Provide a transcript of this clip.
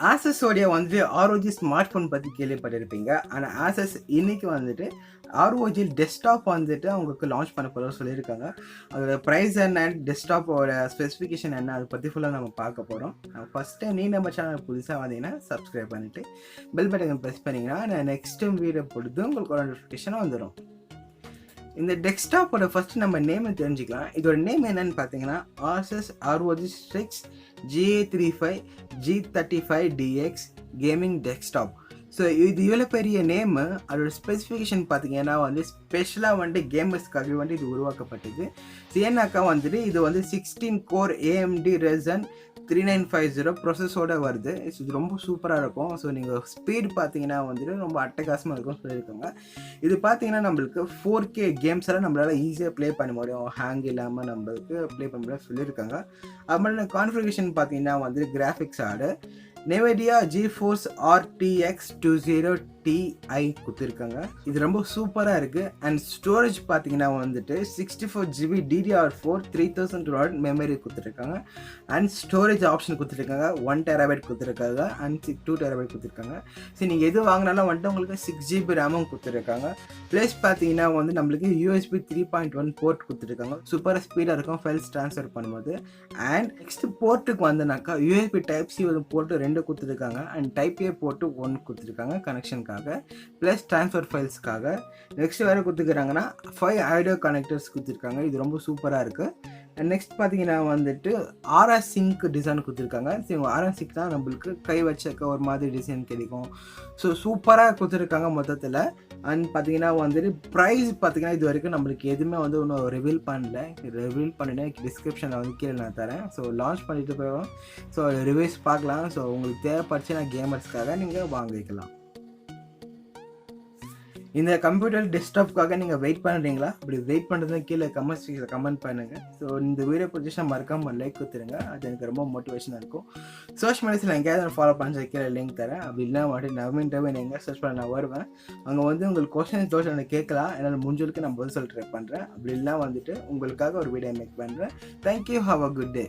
Asus உடைய வந்துட்டு ROG smart phone பற்றி கேள்விப்பட்டிருப்பீங்க. ஆனால் Asus இன்னைக்கு வந்துட்டு ROG டெஸ்க்டாப் வந்துட்டு அவங்களுக்கு லான்ச் பண்ண போகிறதா சொல்லியிருக்காங்க. அதோட ப்ரைஸ் என்ன, டெஸ்க்டாப்போட ஸ்பெசிஃபிகேஷன் என்ன, அதை பற்றி ஃபுல்லாக நம்ம பார்க்க போகிறோம். ஃபஸ்ட் டைம் நீ நம்ம சேனல் புதுசாக வந்தீங்கன்னா சப்ஸ்கிரைப் பண்ணிவிட்டு பெல் பட்டன் ப்ரெஸ் பண்ணிங்கன்னா நான் நெக்ஸ்ட் வீடியோ பொழுது உங்களுக்கு ஒரு நோட்டிஃபிகேஷன் வந்துடும். இந்த டெஸ்க்டாப்போட ஃபஸ்ட்டு நம்ம நேமை தெரிஞ்சுக்கலாம். இதோட நேம் என்னன்னு பார்த்தீங்கன்னா Asus ROG strix GA35 G35DX gaming desktop. So இது இவ்வளோ பெரிய நேமு. அதோட ஸ்பெசிஃபிகேஷன் பார்த்தீங்கன்னா வந்து ஸ்பெஷலாக வந்துட்டு கேமர்ஸ்க்காகவே வந்துட்டு இது உருவாக்கப்பட்டது. ஏன்னாக்கா வந்துட்டு இது வந்து 16 கோர் AMD Ryzen 3950 ப்ரொசஸோட வருது. இது ரொம்ப சூப்பராக இருக்கும். ஸோ நீங்கள் ஸ்பீட் பார்த்தீங்கன்னா வந்துட்டு ரொம்ப அட்டகாசமாக இருக்கும்னு சொல்லியிருக்காங்க. இது பார்த்தீங்கன்னா நம்மளுக்கு 4K கேம்ஸ் எல்லாம் நம்மளால் ஈஸியாக ப்ளே பண்ண முடியும், ஹேங் இல்லாமல் நம்மளுக்கு ப்ளே பண்ண முடியும் சொல்லியிருக்காங்க. அது மாதிரி கான்ஃபிகரேஷன் பார்த்தீங்கன்னா வந்து கிராஃபிக்ஸ் ஆடு NVIDIA GeForce RTX 20 Ti கொடுத்துருக்காங்க. இது ரொம்ப சூப்பராக இருக்குது. அண்ட் ஸ்டோரேஜ் பார்த்தீங்கன்னா வந்துட்டு 64GB DDR4 3200 மெமரி கொடுத்துருக்காங்க. அண்ட் ஸ்டோரேஜ் ஆப்ஷன் கொடுத்துருக்காங்க. 1TB கொடுத்துருக்காங்க அண்ட் 2TB கொடுத்துருக்காங்க. ஸோ நீங்கள் எது வாங்கினாலும் வந்துட்டு உங்களுக்கு 6GB ரேமும் கொடுத்துருக்காங்க. ப்ளஸ் பார்த்தீங்கன்னா வந்து நம்மளுக்கு USB 3.1 போர்ட் கொடுத்துருக்காங்க. சூப்பராக ஸ்பீடாக இருக்கும் ஃபைல்ஸ் ட்ரான்ஸ்ஃபர் பண்ணும்போது. அண்ட் நெக்ஸ்ட் போர்ட்டுக்கு வந்தனாக்கா USB Type-C போர்ட்டு 2 கொடுத்துருக்காங்க. அண்ட் Type-A போர்ட்டு 1 கொடுத்துருக்காங்க கனெக்ஷனுக்காக, ப்ளஸ் ட்ரான்ஸ்ஃபர் ஃபைல்ஸ்க்காக. நெக்ஸ்ட் வேறு கொடுத்துக்கிறாங்கன்னா 5 ஆடியோ கனெக்டர்ஸ் கொடுத்துருக்காங்க. இது ரொம்ப சூப்பராக இருக்குது. அண்ட் நெக்ஸ்ட் பார்த்தீங்கன்னா வந்துட்டு RS சிங்க் டிசைன் கொடுத்துருக்காங்க. ஸோ RS சிங்க் தான் நம்மளுக்கு கை வச்சக்க ஒரு மாதிரி டிசைன் கிடைக்கும். ஸோ சூப்பராக கொடுத்துருக்காங்க மொத்தத்தில். அண்ட் பார்த்தீங்கன்னா வந்துட்டு ப்ரைஸ் பார்த்தீங்கன்னா இது வரைக்கும் நம்மளுக்கு எதுவுமே வந்து ஒன்றும் ரிவீல் பண்ணல. ரிவீல் பண்ணினா டிஸ்கிரிப்ஷனில் வந்து கீழே நான் தரேன். ஸோ லான்ச் பண்ணிட்டு போயிடும். ஸோ ரிவ்யூஸ் பார்க்கலாம். ஸோ உங்களுக்கு தேவைப்படுச்சு நான் கேமர்ஸ்க்காக நீங்கள் வாங்கிக்கலாம். இந்த கம்ப்யூட்டர் டெஸ்க்டாப்புக்காக நீங்கள் வெயிட் பண்ணுறீங்களா? அப்படி வெயிட் பண்ணுறது கீழே கமெண்ட்ஸில் கமெண்ட் பண்ணுங்கள். ஸோ இந்த வீடியோ பிடிச்சா மறக்காமல் லைக் கொடுத்துருங்க. அது எனக்கு ரொம்ப மோட்டிவேஷனாக இருக்கும். சோஷியல் மீடியாஸில் எங்கேயாவது ஃபாலோ பண்ணுறது கீழே லிங்க் தரேன். அப்படி இல்லைனா மட்டும் நவீன் எங்கே சர்ச் பண்ண நான் வருவேன். அங்கே வந்து உங்களுக்கு கொஸ்டின் தோஷம் கேட்கலாம். என்னால் முடிஞ்சளவுக்கு நான் பதில் சொல்ல ட்ரை பண்ணுறேன். அப்படி இல்லைனா வந்துட்டு உங்களுக்காக ஒரு வீடியோ மேக் பண்ணுறேன். Thank you. Have a good day.